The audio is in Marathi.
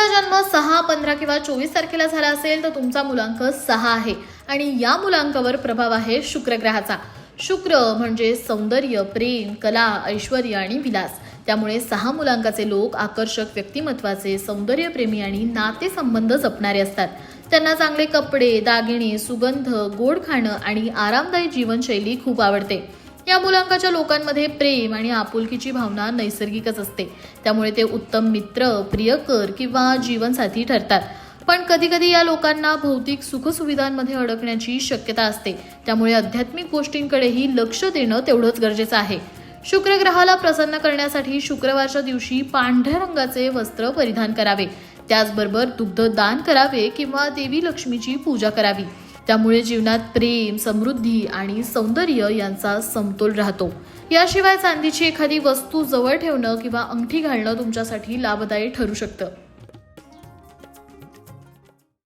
तुमचा जन्म 6, 15 किंवा 24 तारखेला झाला असेल तर तुमचा मुलांक 6 आहे आणि या मुलांकावर प्रभाव आहे शुक्र ग्रहाचा. शुक्र म्हणजे सौंदर्य, प्रेम, कला, ऐश्वर्य आणि विलास. त्यामुळे 6 मुलांकाचे लोक आकर्षक व्यक्तिमत्वाचे, सौंदर्यप्रेमी आणि नातेसंबंध जपणारे असतात. त्यांना चांगले कपडे, दागिने, सुगंध, गोड खाणं आणि आरामदायी जीवनशैली खूप आवडते. या मुलांकाच्या लोकांमध्ये प्रेम आणि आपुलकीची भावना नैसर्गिकच असते. त्यामुळे ते उत्तम मित्र, प्रियकर किंवा जीवनसाथी ठरतात. पण कधी कधी या लोकांना भौतिक सुखसुविधांमध्ये अडकण्याची शक्यता असते. त्यामुळे आध्यात्मिक गोष्टींकडेही लक्ष देणं तेवढंच गरजेचं आहे. शुक्र ग्रहाला प्रसन्न करण्यासाठी शुक्रवारच्या दिवशी पांढऱ्या रंगाचे वस्त्र परिधान करावे. त्याचबरोबर दुग्ध दान करावे किंवा देवी लक्ष्मीची पूजा करावी. त्यामुळे जीवनात प्रेम, समृद्धी आणि सौंदर्य यांचा समतोल राहतो. याशिवाय चांदीची एखादी वस्तू जवळ ठेवणं किंवा अंगठी घालणं तुमच्यासाठी लाभदायी ठरू शकतं.